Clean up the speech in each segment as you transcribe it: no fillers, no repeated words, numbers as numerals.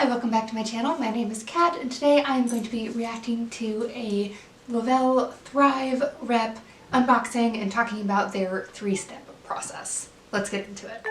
Hi, welcome back to my channel. My name is Kat, and today I am going to be reacting to a Lavelle Thrive Rep unboxing and talking about their 3-step process. Let's get into it.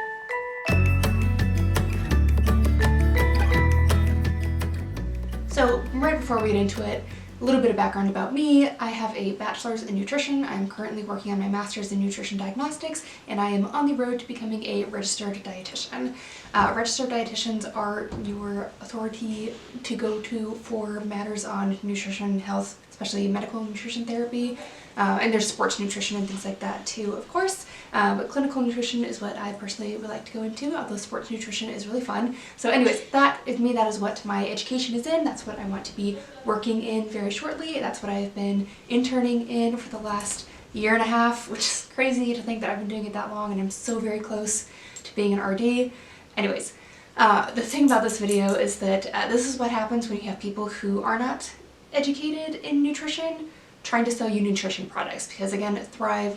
So right before we get into it, a little bit of background about me. I have a bachelor's in nutrition. I'm currently working on my master's in nutrition diagnostics, and I am on the road to becoming a registered dietitian. Registered dietitians are your authority to go to for matters on nutrition, health, especially medical nutrition therapy, and there's sports nutrition and things like that too, of course. But clinical nutrition is what I personally would like to go into, although sports nutrition is really fun. So anyways, that is me. That is what my education is in. That's what I want to be working in very shortly. That's what I've been interning in for the last year and a half, which is crazy to think that I've been doing it that long, and I'm so very close to being an RD. Anyways, the thing about this video is that this is what happens when you have people who are not educated in nutrition trying to sell you nutrition products, because again,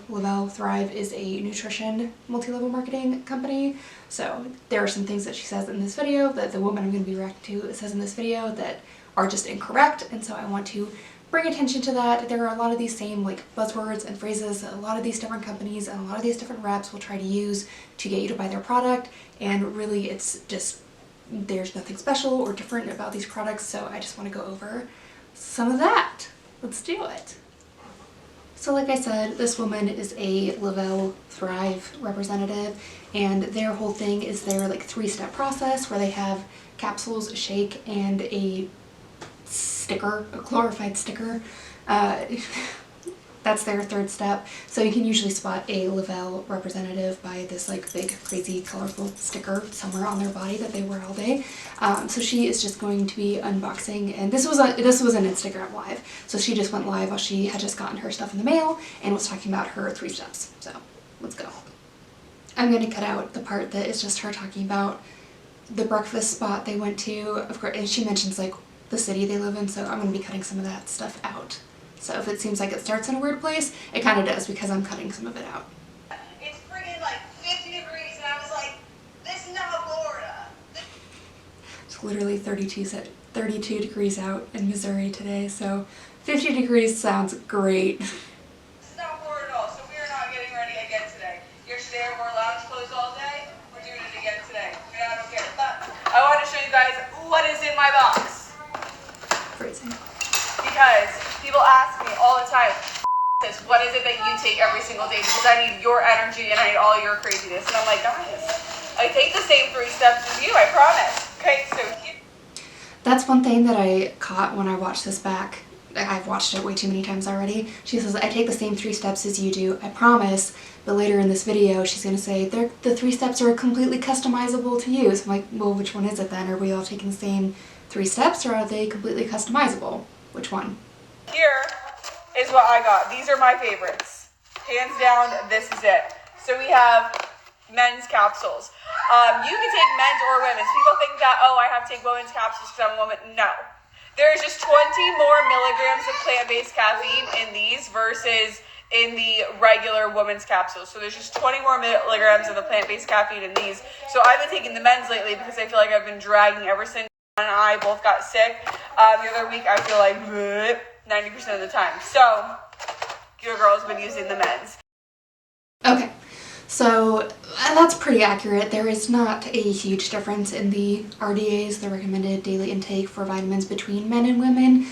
Lavelle Thrive is a nutrition multi-level marketing company. So there are some things that she says in this video, that the woman I'm going to be reacting to says in this video, that are just incorrect, and so I want to bring attention to that. There are a lot of these same like buzzwords and phrases that a lot of these different companies and a lot of these different reps will try to use to get you to buy their product, and really it's just, there's nothing special or different about these products, so I just want to go over some of that. Let's do it. So like I said, this woman is a Lavelle Thrive representative, and their whole thing is their like 3-step process where they have capsules, a shake, and a sticker, a glorified sticker. That's their 3rd step. So you can usually spot a Lavelle representative by this like big, crazy, colorful sticker somewhere on their body that they wear all day. So she is just going to be unboxing, and this was an Instagram live. So she just went live while she had just gotten her stuff in the mail and was talking about her 3 steps. So let's go. I'm going to cut out the part that is just her talking about the breakfast spot they went to, of course, and she mentions like the city they live in, so I'm going to be cutting some of that stuff out. So if it seems like it starts in a weird place, it kind of does, because I'm cutting some of it out. It's friggin' like 50 degrees, and I was like, this is not Florida. It's literally 32 degrees out in Missouri today, so 50 degrees sounds great. This is not Florida at all, so we are not getting ready again today. Yesterday I wore lounge clothes all day. We're doing it again today. I don't care. But I want to show you guys what is in my box. Freezing. Because people ask me all the time, what is it that you take every single day? Because I need your energy and I need all your craziness. And I'm like, guys, I take the same 3 steps as you, I promise. Okay, so here. That's one thing that I caught when I watched this back. I've watched it way too many times already. She says, I take the same 3 steps as you do, I promise. But later in this video, she's going to say, the 3 steps are completely customizable to you. So I'm like, well, which one is it then? Are we all taking the same 3 steps, or are they completely customizable? Which one? Here is what I got. These are my favorites. Hands down, this is it. So we have men's capsules. You can take men's or women's. People think that, oh, I have to take women's capsules because I'm a woman. No. There's just 20 more milligrams of plant-based caffeine in these versus in the regular women's capsules. So there's just 20 more milligrams of the plant-based caffeine in these. So I've been taking the men's lately because I feel like I've been dragging ever since and I both got sick. The other week I feel like 90% of the time. So your girl's been using the men's. Okay, so that's pretty accurate. There is not a huge difference in the RDAs, the recommended daily intake for vitamins, between men and women.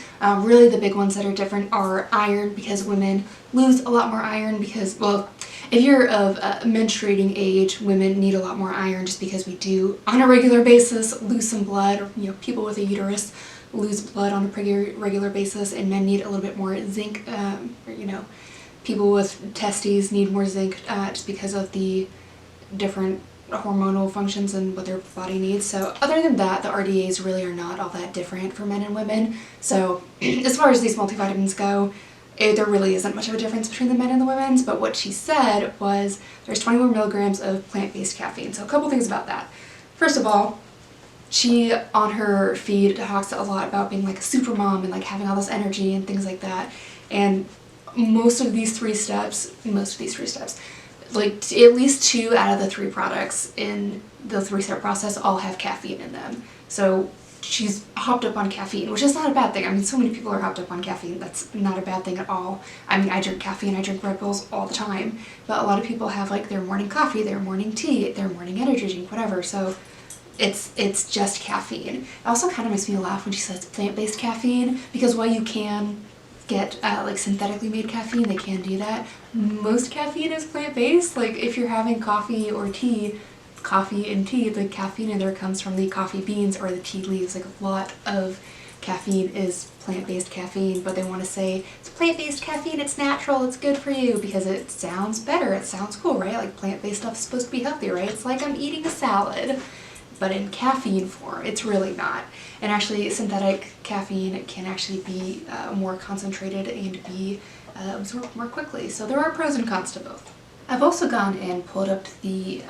Really the big ones that are different are iron, because women lose a lot more iron because, well, if you're of menstruating age, women need a lot more iron just because we do on a regular basis lose some blood, or people with a uterus lose blood on a regular basis, and men need a little bit more zinc, people with testes need more zinc just because of the different hormonal functions and what their body needs. So other than that, the RDAs really are not all that different for men and women. So as far as these multivitamins go, there really isn't much of a difference between the men and the women's, but what she said was there's 21 milligrams of plant-based caffeine. So a couple things about that. First of all, she on her feed talks a lot about being like a super mom and like having all this energy and things like that. And most of these 3 steps, like at least 2 out of the 3 products in the 3-step process all have caffeine in them. So she's hopped up on caffeine, which is not a bad thing. I mean, so many people are hopped up on caffeine. That's not a bad thing at all. I mean, I drink caffeine, I drink Red Bulls all the time, but a lot of people have like their morning coffee, their morning tea, their morning energy drink, whatever. So it's just caffeine. It also kind of makes me laugh when she says plant-based caffeine, because while you can get like synthetically made caffeine, they can do that. Most caffeine is plant-based. Like if you're having coffee or tea, coffee and tea, the caffeine in there comes from the coffee beans or the tea leaves. Like a lot of caffeine is plant-based caffeine, but they want to say it's plant-based caffeine, it's natural, it's good for you, because it sounds better, it sounds cool, right? Like plant-based stuff is supposed to be healthy, right? It's like I'm eating a salad, but in caffeine form. It's really not. And actually synthetic caffeine can actually be more concentrated and be absorbed more quickly. So there are pros and cons to both. I've also gone and pulled up the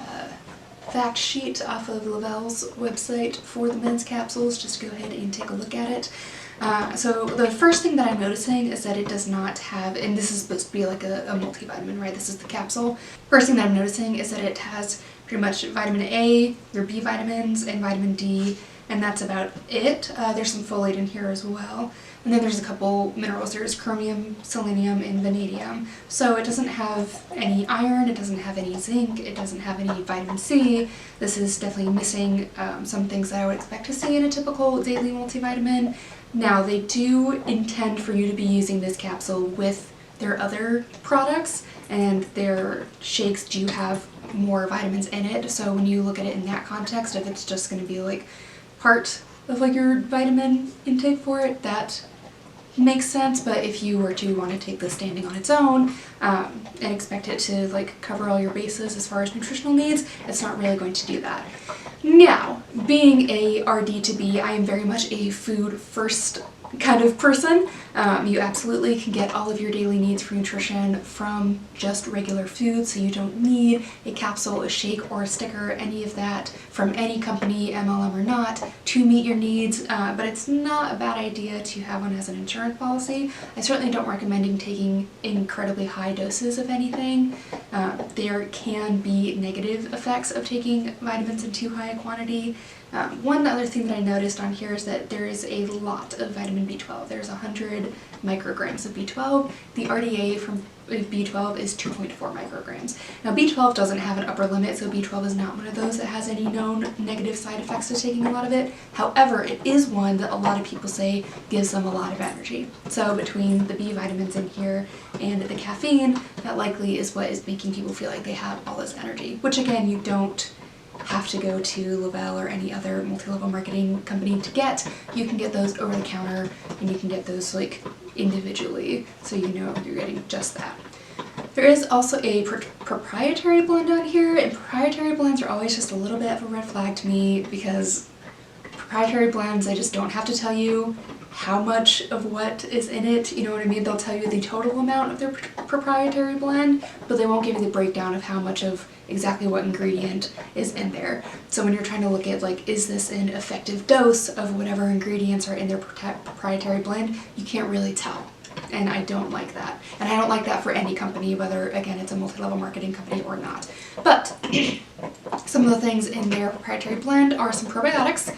fact sheet off of Lavelle's website for the men's capsules. Just go ahead and take a look at it. So the first thing that I'm noticing is that it does not have, and this is supposed to be like a multivitamin, right? This is the capsule. First thing that I'm noticing is that it has pretty much vitamin A, your B vitamins, and vitamin D, and that's about it. There's some folate in here as well. And then there's a couple minerals. There's chromium, selenium, and vanadium. So it doesn't have any iron, it doesn't have any zinc, it doesn't have any vitamin C. This is definitely missing some things that I would expect to see in a typical daily multivitamin. Now, they do intend for you to be using this capsule with their other products, and their shakes do have more vitamins in it. So when you look at it in that context, if it's just going to be like part of like your vitamin intake for it, that makes sense. But if you were to want to take this standing on its own and expect it to like cover all your bases as far as nutritional needs, it's not really going to do that. Now, being a RD to B, I am very much a food first kind of person. You absolutely can get all of your daily needs for nutrition from just regular food, so you don't need a capsule, a shake, or a sticker, any of that from any company, MLM or not, to meet your needs, but it's not a bad idea to have one as an insurance policy. I certainly don't recommend taking incredibly high doses of anything. There can be negative effects of taking vitamins in too high a quantity. One other thing that I noticed on here is that there is a lot of vitamin B12. There's 100 micrograms of B12. The RDA from B12 is 2.4 micrograms. Now B12 doesn't have an upper limit, so B12 is not one of those that has any known negative side effects to taking a lot of it. However, it is one that a lot of people say gives them a lot of energy. So between the B vitamins in here and the caffeine, that likely is what is making people feel like they have all this energy, which again, you don't have to go to Lavelle or any other multi-level marketing company to get. You can get those over the counter, and you can get those like individually, so you know you're getting just that. There is also a proprietary blend on here, and proprietary blends are always just a little bit of a red flag to me, because proprietary blends, I just don't have to tell you how much of what is in it, you know what I mean? They'll tell you the total amount of their proprietary blend, but they won't give you the breakdown of how much of exactly what ingredient is in there. So when you're trying to look at like, is this an effective dose of whatever ingredients are in their proprietary blend, you can't really tell. And I don't like that. And I don't like that for any company, whether, again, it's a multi-level marketing company or not. But some of the things in their proprietary blend are some probiotics.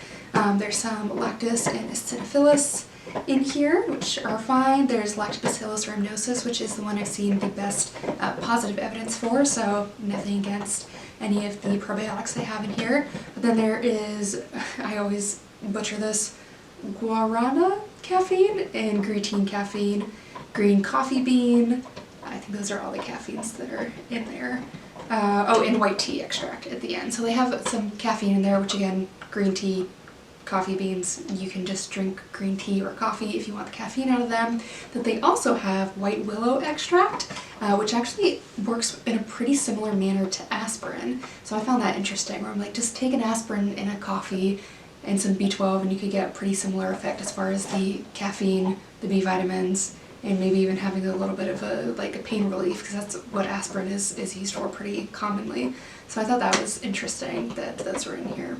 There's some lactose and acidophilus in here, which are fine. There's lactobacillus rhamnosus, which is the one I've seen the best positive evidence for, so nothing against any of the probiotics they have in here. But then there is, I always butcher this, guarana caffeine and green caffeine, green coffee bean. I think those are all the caffeines that are in there. Oh, and white tea extract at the end. So they have some caffeine in there, which again, green tea, coffee beans, you can just drink green tea or coffee if you want the caffeine out of them. But they also have white willow extract, which actually works in a pretty similar manner to aspirin. So I found that interesting, where I'm like, just take an aspirin in a coffee and some B12 and you could get a pretty similar effect as far as the caffeine, the B vitamins, and maybe even having a little bit of a pain relief, because that's what aspirin is used for pretty commonly. So I thought that was interesting that those were in here.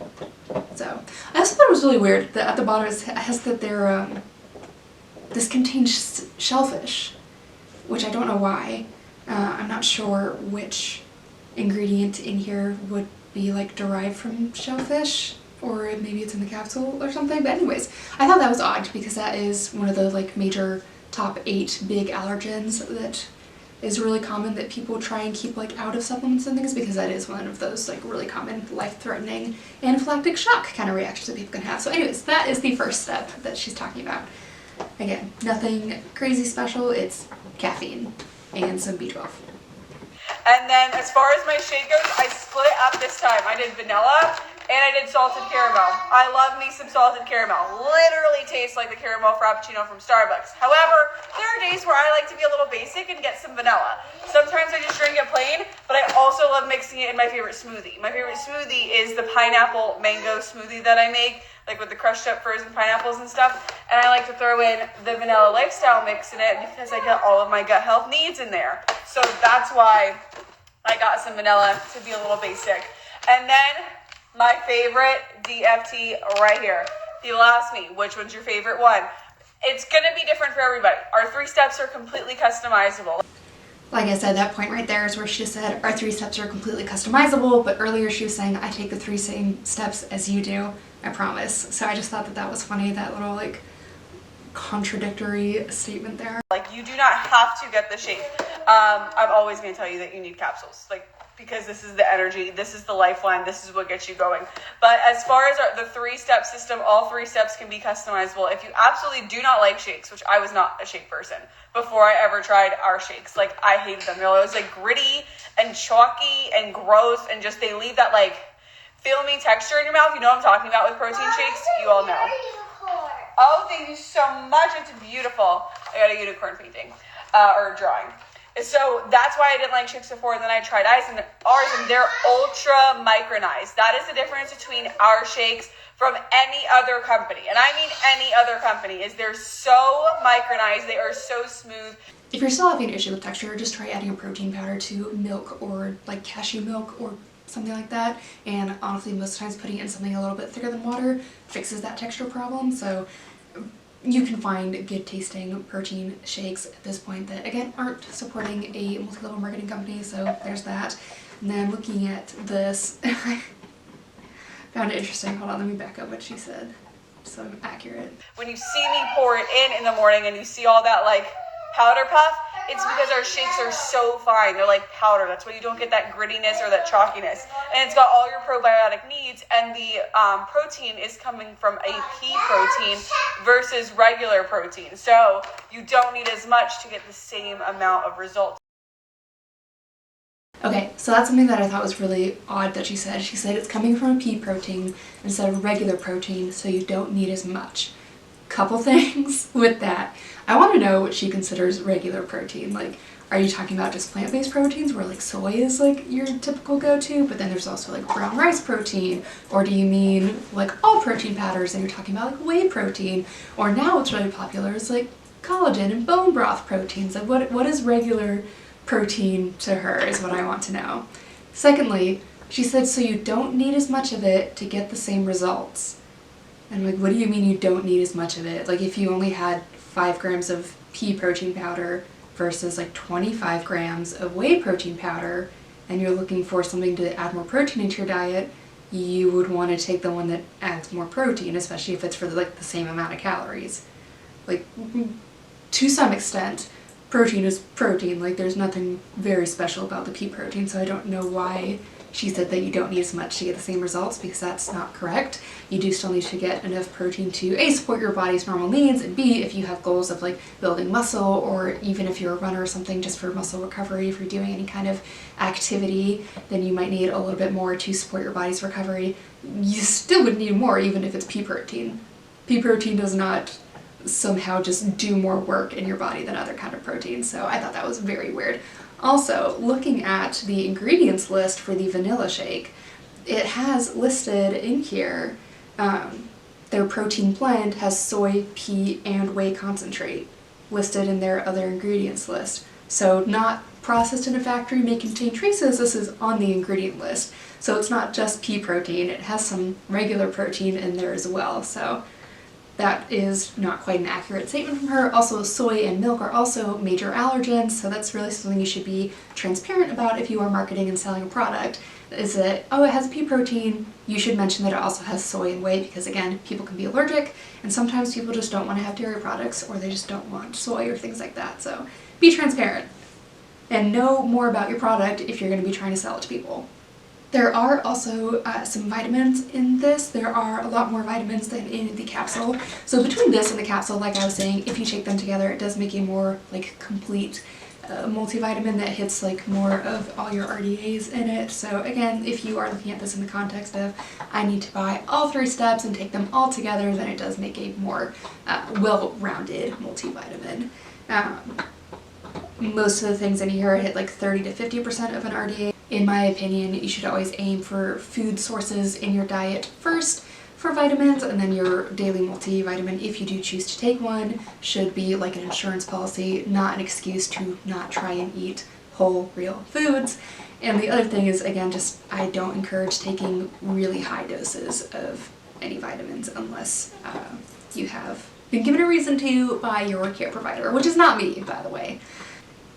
So I also thought it was really weird that at the bottom it has that they're this contains shellfish, which I don't know why. I'm not sure which ingredient in here would be like derived from shellfish or maybe it's in the capsule or something. But anyways, I thought that was odd because that is one of the like major top 8 big allergens that is really common that people try and keep like out of supplements and things, because that is one of those like really common life-threatening anaphylactic shock kind of reactions that people can have. So anyways, that is the first step that she's talking about. Again, nothing crazy special, it's caffeine and some B12. And then as far as my shake goes, I split it up this time. I did vanilla and I did salted caramel. I love me some salted caramel. Literally tastes like the caramel frappuccino from Starbucks. However, there are days where I like to be a little basic and get some vanilla. Sometimes I just drink it plain, but I also love mixing it in my favorite smoothie. My favorite smoothie is the pineapple mango smoothie that I make, like with the crushed up frozen pineapples and stuff. And I like to throw in the vanilla lifestyle mix in it because I get all of my gut health needs in there. So that's why I got some vanilla to be a little basic. And then my favorite DFT right here. People ask me, which one's your favorite one? It's gonna be different for everybody. Our 3 steps are completely customizable. Like I said, that point right there is where she just said our 3 steps are completely customizable, but earlier she was saying I take the 3 same steps as you do, I promise. So I just thought that that was funny, that little like contradictory statement there. Like, you do not have to get the shake. I'm always going to tell you that you need capsules, like, because this is the energy, this is the lifeline, this is what gets you going. But as far as the 3-step system, all 3 steps can be customizable. If you absolutely do not like shakes, which I was not a shake person before I ever tried our shakes, like, I hated them. They're always like gritty and chalky and gross, and just they leave that like filmy texture in your mouth. You know what I'm talking about with protein shakes? You all know. Oh, thank you so much. It's beautiful. I got a unicorn painting or drawing. So that's why I didn't like shakes before. And then I tried ours, and they're ultra micronized. That is the difference between our shakes from any other company. And I mean any other company, is they're so micronized. They are so smooth. If you're still having an issue with texture, just try adding a protein powder to milk or like cashew milk or something like that. And honestly, most times putting it in something a little bit thicker than water fixes that texture problem. So you can find good tasting protein shakes at this point that again aren't supporting a multi-level marketing company, so there's that. And then looking at this, I found it interesting. Hold on, let me back up what she said so I'm accurate. When you see me pour it in the morning and you see all that like powder puff, it's because our shakes are so fine. They're like powder. That's why you don't get that grittiness or that chalkiness. And it's got all your probiotic needs, and the protein is coming from a pea protein versus regular protein. So you don't need as much to get the same amount of results. Okay, so that's something that I thought was really odd that she said. She said it's coming from a pea protein instead of regular protein, so you don't need as much. Couple things with that. I want to know what she considers regular protein. Like, are you talking about just plant-based proteins where like soy is like your typical go-to, but then there's also like brown rice protein? Or do you mean like all protein powders and you're talking about like whey protein? Or now what's really popular is like collagen and bone broth proteins. Like what is regular protein to her is what I want to know. Secondly, she said so you don't need as much of it to get the same results. And I'm like, what do you mean you don't need as much of it? Like if you only had 5 grams of pea protein powder versus like 25 grams of whey protein powder, and you're looking for something to add more protein into your diet, you would want to take the one that adds more protein, especially if it's for like the same amount of calories. Like, to some extent, protein is protein. Like there's nothing very special about the pea protein, so I don't know why she said that you don't need as much to get the same results, because that's not correct. You do still need to get enough protein to A, support your body's normal needs, and B, if you have goals of like building muscle, or even if you're a runner or something just for muscle recovery, if you're doing any kind of activity, then you might need a little bit more to support your body's recovery. You still would need more even if it's pea protein. Pea protein does not somehow just do more work in your body than other kind of proteins, so I thought that was very weird. Also, looking at the ingredients list for the vanilla shake, it has listed in here, their protein blend has soy, pea, and whey concentrate listed in their other ingredients list. So not processed in a factory, may contain traces, this is on the ingredient list. So it's not just pea protein, it has some regular protein in there as well. So that is not quite an accurate statement from her. Also, soy and milk are also major allergens, so that's really something you should be transparent about if you are marketing and selling a product. is that, oh, it has pea protein, you should mention that it also has soy and whey, because again, people can be allergic, and sometimes people just don't want to have dairy products, or they just don't want soy or things like that. So be transparent and know more about your product if you're going to be trying to sell it to people. There are also some vitamins in this. There are a lot more vitamins than in the capsule. So between this and the capsule, like I was saying, if you shake them together, it does make a more like complete multivitamin that hits like more of all your RDAs in it. So again, if you are looking at this in the context of I need to buy all 3 steps and take them all together, then it does make a more well-rounded multivitamin. Most of the things in here hit like 30 to 50% of an RDA. In my opinion, you should always aim for food sources in your diet first for vitamins, and then your daily multivitamin, if you do choose to take one, should be like an insurance policy, not an excuse to not try and eat whole, real foods. And the other thing is, again, just I don't encourage taking really high doses of any vitamins unless you have been given a reason to by your care provider, which is not me, by the way.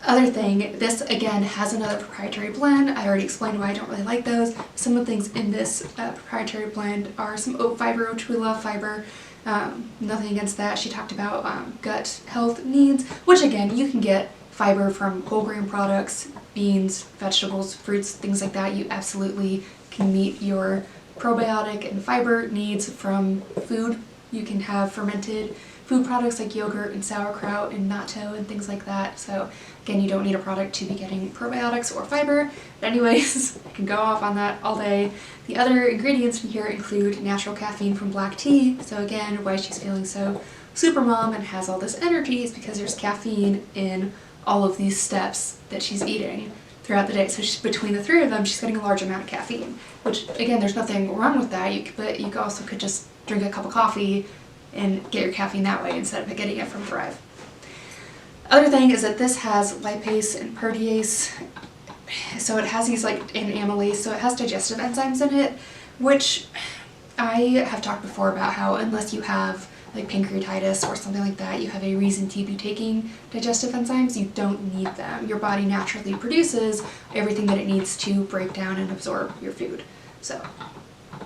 Other thing, this again has another proprietary blend. I already explained why I don't really like those. Some of the things in this proprietary blend are some oat fiber, which we love fiber. Nothing against that. She talked about gut health needs, which again, you can get fiber from whole grain products, beans, vegetables, fruits, things like that. You absolutely can meet your probiotic and fiber needs from food. You can have fermented food products like yogurt and sauerkraut and natto and things like that. So again, you don't need a product to be getting probiotics or fiber. But anyways, I can go off on that all day. The other ingredients in here include natural caffeine from black tea. So again, why she's feeling so super mom and has all this energy is because there's caffeine in all of these steps that she's eating throughout the day. So between the 3 of them, she's getting a large amount of caffeine, which again, there's nothing wrong with that. But you also could just drink a cup of coffee and get your caffeine that way instead of getting it from Thrive. Other thing is that this has lipase and protease, so it has these like, and amylase, so it has digestive enzymes in it, which I have talked before about how unless you have like pancreatitis or something like that, you have a reason to be taking digestive enzymes, you don't need them. Your body naturally produces everything that it needs to break down and absorb your food. So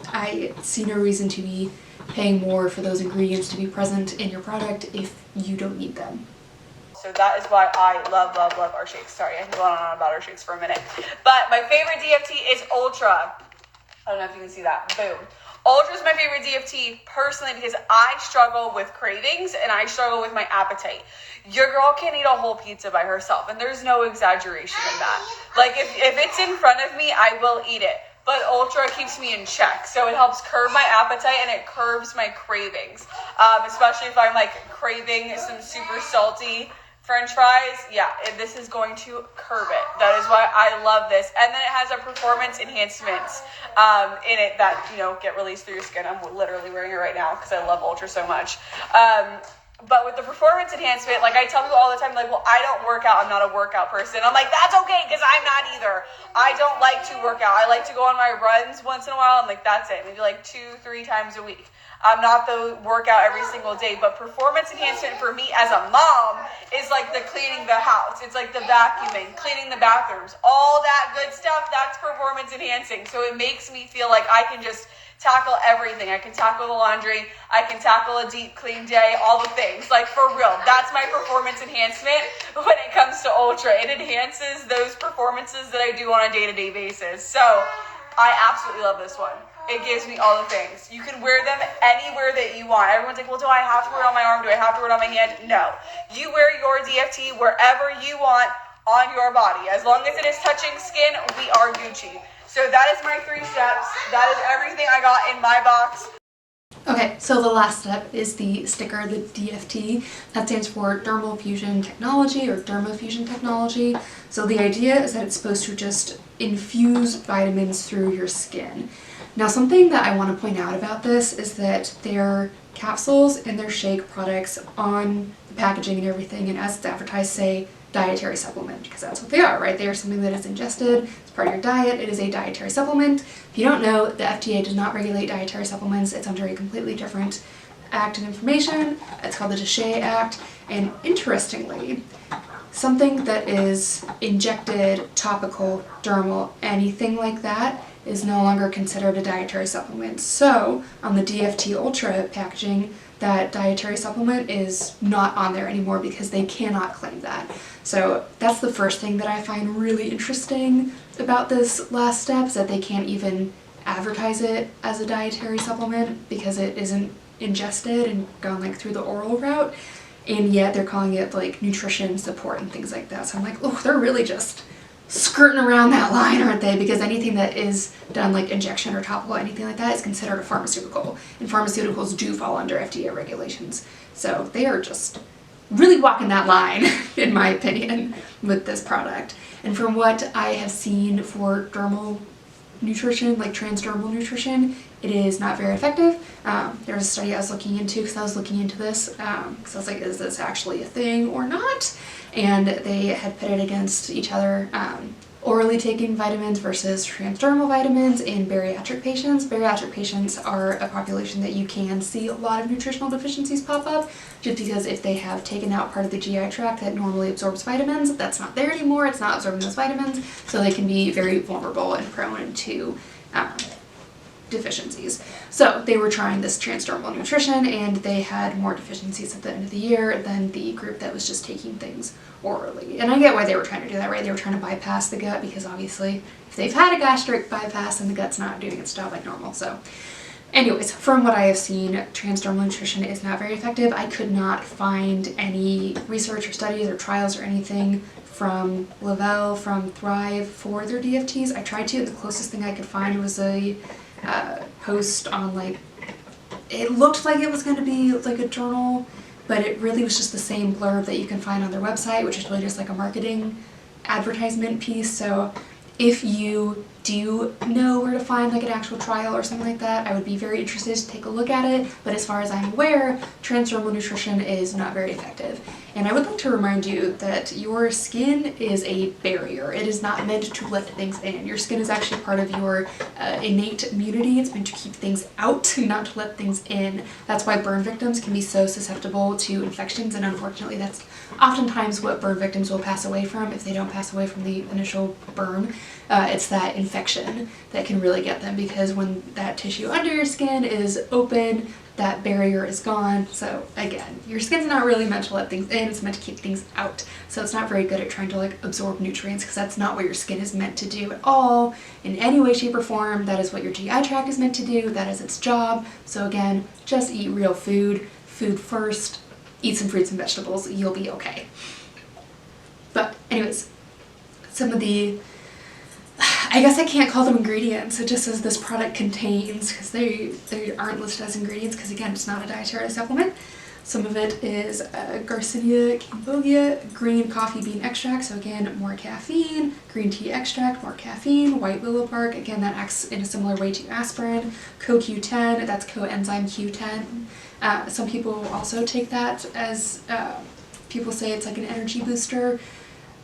I see no reason to be paying more for those ingredients to be present in your product if you don't need them. So that is why I love our shakes. Sorry, I can go on and on about our shakes for a minute. But my favorite DFT is Ultra. I don't know if you can see that. Boom. Ultra is my favorite DFT personally because I struggle with cravings and I struggle with my appetite. Your girl can't eat a whole pizza by herself, and there's no exaggeration in that. Like if it's in front of me, I will eat it. But Ultra keeps me in check. So it helps curb my appetite and it curbs my cravings. Especially if I'm like craving some super salty French fries. Yeah, this is going to curb it. That is why I love this. And then it has a performance enhancements in it that, get released through your skin. I'm literally wearing it right now because I love Ultra so much. But with the performance enhancement, like I tell people all the time, like, well, I don't work out. I'm not a workout person. I'm like, that's okay because I'm not either. I don't like to work out. I like to go on my runs once in a while. I'm like, that's it. Maybe like 2-3 times a week. I'm not the workout every single day, but performance enhancement for me as a mom is like the cleaning the house. It's like the vacuuming, cleaning the bathrooms, all that good stuff. That's performance enhancing. So it makes me feel like I can just tackle everything. I can tackle the laundry. I can tackle a deep clean day, all the things. Like for real, that's my performance enhancement when it comes to Ultra. It enhances those performances that I do on a day-to-day basis. So I absolutely love this one. It gives me all the things. You can wear them anywhere that you want. Everyone's like, well, do I have to wear it on my arm? Do I have to wear it on my hand? No. You wear your DFT wherever you want on your body. As long as it is touching skin, we are Gucci. So that is my 3 steps. That is everything I got in my box. Okay, so the last step is the sticker, the DFT. That stands for Dermal Fusion Technology or Dermafusion Technology. So the idea is that it's supposed to just infuse vitamins through your skin. Now something that I want to point out about this is that their capsules and their shake products on the packaging and everything, and as it's advertised, say dietary supplement, because that's what they are, right? They are something that is ingested as part of your diet. It is a dietary supplement. If you don't know, the FDA does not regulate dietary supplements. It's under a completely different act and information. It's called the DSHEA Act. And interestingly, something that is injected, topical, dermal, anything like that, is no longer considered a dietary supplement. So on the DFT Ultra packaging, that dietary supplement is not on there anymore because they cannot claim that. So that's the first thing that I find really interesting about this last step, is that they can't even advertise it as a dietary supplement because it isn't ingested and gone like through the oral route, and yet they're calling it like nutrition support and things like that. So I'm like, oh, they're really just skirting around that line, aren't they? Because anything that is done like injection or topical, anything like that, is considered a pharmaceutical, and pharmaceuticals do fall under FDA regulations. So they are just really walking that line, in my opinion, with this product. And from what I have seen for dermal nutrition, like transdermal nutrition, it is not very effective. There was a study I was looking into because I was looking into this because I was like, is this actually a thing or not? And they had put it against each other, orally taking vitamins versus transdermal vitamins in bariatric patients. Bariatric patients are a population that you can see a lot of nutritional deficiencies pop up, just because if they have taken out part of the GI tract that normally absorbs vitamins, that's not there anymore, it's not absorbing those vitamins, so they can be very vulnerable and prone to deficiencies. So they were trying this transdermal nutrition, and they had more deficiencies at the end of the year than the group that was just taking things orally. And I get why they were trying to do that, right? They were trying to bypass the gut, because obviously if they've had a gastric bypass, then the gut's not doing its job like normal. So anyways, from what I have seen, transdermal nutrition is not very effective. I could not find any research or studies or trials or anything from Lavelle, from Thrive for their DFTs. I tried to, and the closest thing I could find was a post on, like, it looked like it was going to be like a journal, but it really was just the same blurb that you can find on their website, which is really just like a marketing advertisement piece. So if you do know where to find like an actual trial or something like that, I would be very interested to take a look at it. But as far as I'm aware, transdermal nutrition is not very effective. And I would like to remind you that your skin is a barrier. It is not meant to let things in. Your skin is actually part of your innate immunity. It's meant to keep things out, not to let things in. That's why burn victims can be so susceptible to infections, and unfortunately that's oftentimes what burn victims will pass away from if they don't pass away from the initial burn. It's that infection that can really get them, because when that tissue under your skin is open, that barrier is gone. So again, your skin's not really meant to let things in, it's meant to keep things out. So it's not very good at trying to like absorb nutrients, because that's not what your skin is meant to do at all in any way, shape, or form. That is what your GI tract is meant to do. That is its job. So again, just eat real food. Food first. Eat some fruits and vegetables. You'll be okay. But anyways, some of the, I guess I can't call them ingredients, it just says this product contains, because they aren't listed as ingredients, because again, it's not a dietary supplement. Some of it is Garcinia cambogia green coffee bean extract, so again, more caffeine. Green tea extract, more caffeine. White willow bark, again, that acts in a similar way to aspirin. CoQ10, that's coenzyme Q10. Some people also take that as, people say it's like an energy booster.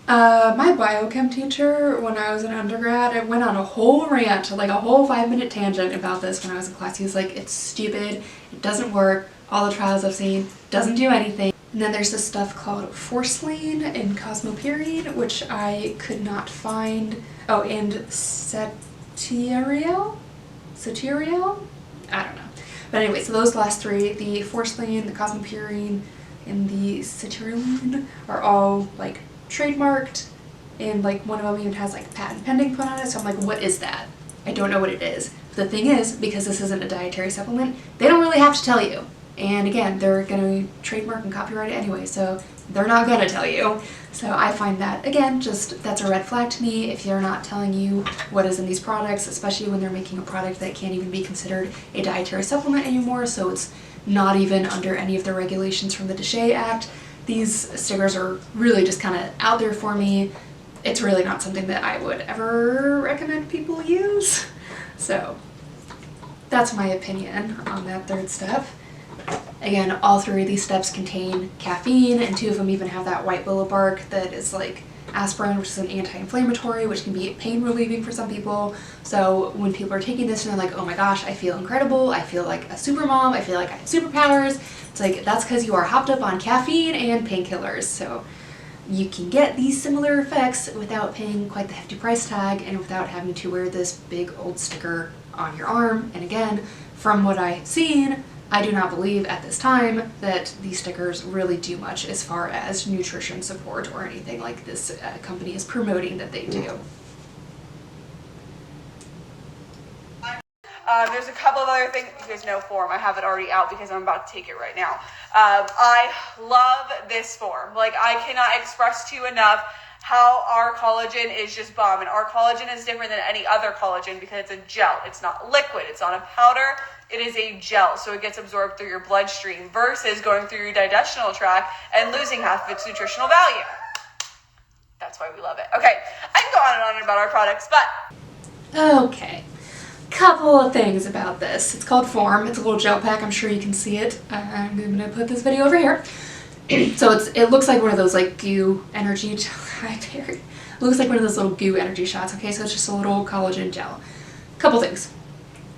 My biochem teacher, when I was an undergrad, I went on a whole rant, like a whole 5-minute tangent about this when I was in class. He was like, it's stupid, it doesn't work, all the trials I've seen, doesn't do anything. And then there's this stuff called Forceline and Cosmopurine, which I could not find. Oh, and Satirial? I don't know. But anyway, so those last three, the Forceline, the Cosmopurine, and the Satiriline, are all like trademarked, and like one of them even has like patent pending put on it. So I'm like, what is that? I don't know what it is. The thing is, because this isn't a dietary supplement, they don't really have to tell you. And again, they're going to trademark and copyright it anyway, so they're not going to tell you. So I find that, again, just that's a red flag to me if they're not telling you what is in these products, especially when they're making a product that can't even be considered a dietary supplement anymore, so it's not even under any of the regulations from the DSHEA Act. These stickers are really just kind of out there for me. It's really not something that I would ever recommend people use. So that's my opinion on that third step. Again, all three of these steps contain caffeine, and 2 of them even have that white willow bark that is like aspirin, which is an anti-inflammatory, which can be pain relieving for some people. So when people are taking this and they're like, oh my gosh, I feel incredible, I feel like a super mom, I feel like I have superpowers, it's like, that's because you are hopped up on caffeine and painkillers. So you can get these similar effects without paying quite the hefty price tag and without having to wear this big old sticker on your arm. And again, from what I've seen, I do not believe at this time that these stickers really do much as far as nutrition support or anything like this company is promoting that they do. There's a couple of other things. You guys know form. I have it already out because I'm about to take it right now. I love this form. Like, I cannot express to you enough how our collagen is just bomb. And our collagen is different than any other collagen because it's a gel. It's not liquid. It's not a powder. It is a gel. So it gets absorbed through your bloodstream versus going through your digestional tract and losing half of its nutritional value. That's why we love it. Okay, I can go on and on about our products, but... Okay. Couple of things about this. It's called Form. It's a little gel pack. I'm sure you can see it. I'm going to put this video over here. So it looks like one of those like goo energy gel. It looks like one of those little goo energy shots. Okay, so it's just a little collagen gel. Couple things.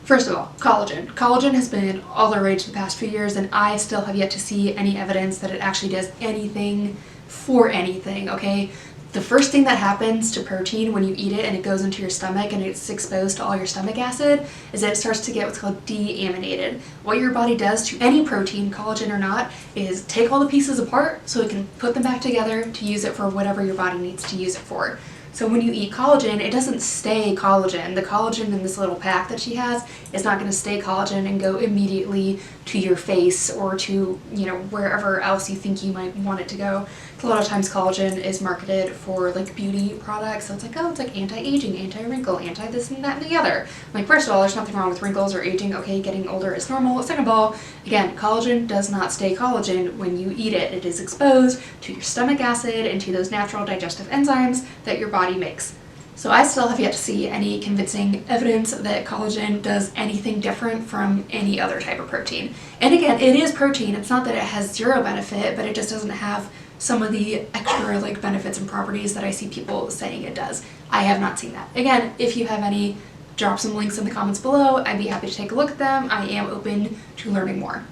First of all, collagen. Collagen has been all the rage the past few years, and I still have yet to see any evidence that it actually does anything for anything, okay? The first thing that happens to protein when you eat it and it goes into your stomach and it's exposed to all your stomach acid is that it starts to get what's called deaminated. What your body does to any protein, collagen or not, is take all the pieces apart so it can put them back together to use it for whatever your body needs to use it for. So when you eat collagen, it doesn't stay collagen. The collagen in this little pack that she has is not going to stay collagen and go immediately to your face or to, you know, wherever else you think you might want it to go. A lot of times collagen is marketed for like beauty products, so it's like, oh, it's like anti-aging, anti-wrinkle, anti-this and that and the other. Like, first of all, there's nothing wrong with wrinkles or aging. Okay, getting older is normal. Second of all, again, collagen does not stay collagen when you eat it. It is exposed to your stomach acid and to those natural digestive enzymes that your body makes. So I still have yet to see any convincing evidence that collagen does anything different from any other type of protein. And again, it is protein. It's not that it has zero benefit, but it just doesn't have some of the extra like benefits and properties that I see people saying it does. I have not seen that. Again, if you have any, drop some links in the comments below. I'd be happy to take a look at them. I am open to learning more.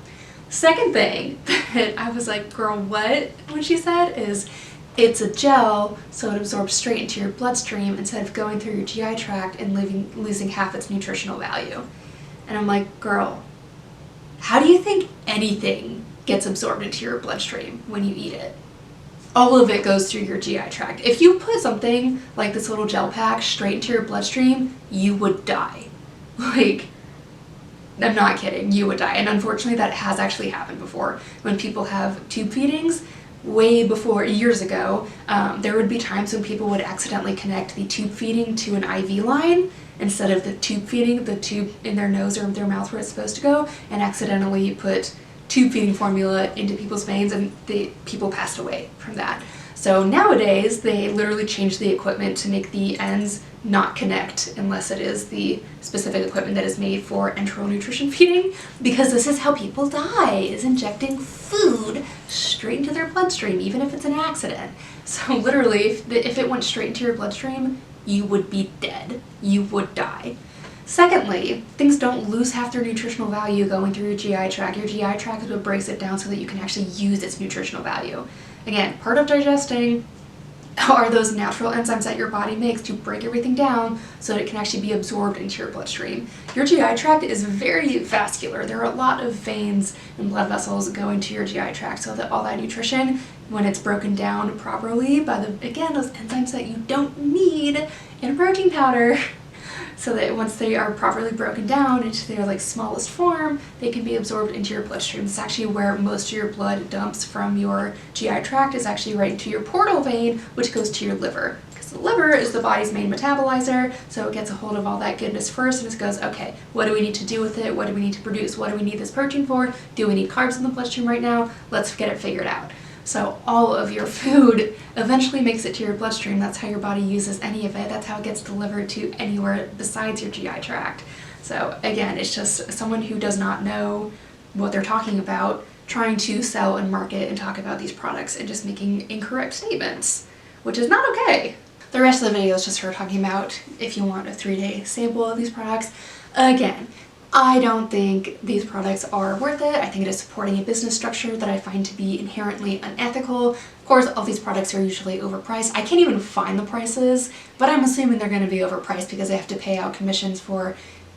Second thing that I was like, girl, what? When she said is, it's a gel, so it absorbs straight into your bloodstream instead of going through your GI tract and losing half its nutritional value. And I'm like, girl, how do you think anything gets absorbed into your bloodstream when you eat it? All of it goes through your GI tract. If you put something like this little gel pack straight into your bloodstream, you would die. Like, I'm not kidding, you would die. And unfortunately that has actually happened before. When people have tube feedings, way before, years ago, there would be times when people would accidentally connect the tube feeding to an IV line instead of the tube feeding, the tube in their nose or their mouth where it's supposed to go, and accidentally put tube feeding formula into people's veins, and people passed away from that. So nowadays, they literally change the equipment to make the ends not connect unless it is the specific equipment that is made for enteral nutrition feeding, because this is how people die, is injecting food straight into their bloodstream, even if it's an accident. So literally, if it went straight into your bloodstream, you would be dead. You would die. Secondly, things don't lose half their nutritional value going through your GI tract. Your GI tract is what breaks it down so that you can actually use its nutritional value. Again, part of digesting are those natural enzymes that your body makes to break everything down so that it can actually be absorbed into your bloodstream. Your GI tract is very vascular. There are a lot of veins and blood vessels going to your GI tract so that all that nutrition, when it's broken down properly by again, those enzymes that you don't need in protein powder, so that once they are properly broken down into their like smallest form, they can be absorbed into your bloodstream. It's actually where most of your blood dumps from your GI tract, is actually right into your portal vein, which goes to your liver. Because the liver is the body's main metabolizer, so it gets a hold of all that goodness first and it goes, okay, what do we need to do with it? What do we need to produce? What do we need this protein for? Do we need carbs in the bloodstream right now? Let's get it figured out. So all of your food eventually makes it to your bloodstream. That's how your body uses any of it. That's how it gets delivered to anywhere besides your GI tract. So again, it's just someone who does not know what they're talking about trying to sell and market and talk about these products and just making incorrect statements, which is not okay. The rest of the video is just her talking about if you want a 3-day sample of these products. Again, I don't think these products are worth it. I think it is supporting a business structure that I find to be inherently unethical. Of course, all these products are usually overpriced. I can't even find the prices, but I'm assuming they're going to be overpriced because they have to pay out commissions for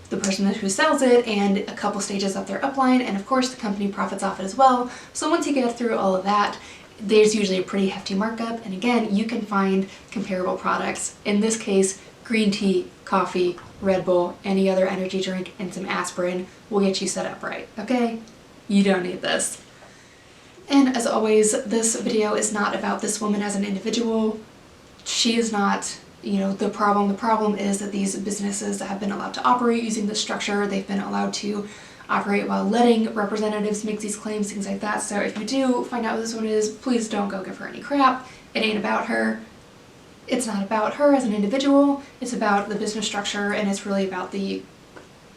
the person who sells it and a couple stages up their upline, and of course the company profits off it as well. So once you get through all of that, there's usually a pretty hefty markup, and again, you can find comparable products. In this case, green tea, coffee, Red Bull, any other energy drink, and some aspirin will get you set up right, okay? You don't need this. And as always, this video is not about this woman as an individual. She is not, you know, the problem. The problem is that these businesses have been allowed to operate using this structure. They've been allowed to operate while letting representatives make these claims, things like that. So if you do find out who this one is, please don't go give her any crap. It ain't about her. It's not about her as an individual. It's about the business structure, and it's really about the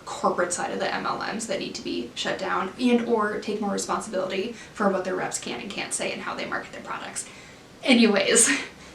corporate side of the MLMs that need to be shut down and or take more responsibility for what their reps can and can't say and how they market their products. Anyways,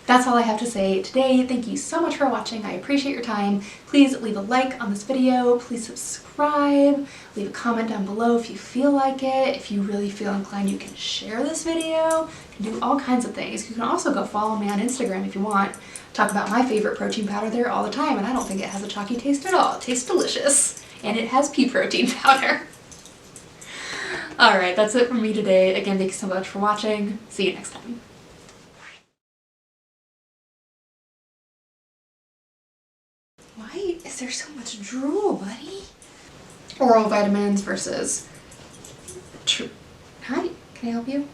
that's all I have to say today. Thank you so much for watching. I appreciate your time. Please leave a like on this video. Please subscribe. Leave a comment down below if you feel like it. If you really feel inclined, you can share this video. You can do all kinds of things. You can also go follow me on Instagram if you want. Talk about my favorite protein powder there all the time, and I don't think it has a chalky taste at all. It tastes delicious. And it has pea protein powder. Alright, that's it from me today. Again, thank you so much for watching. See you next time. Why is there so much drool, buddy? Oral vitamins versus... Hi, can I help you?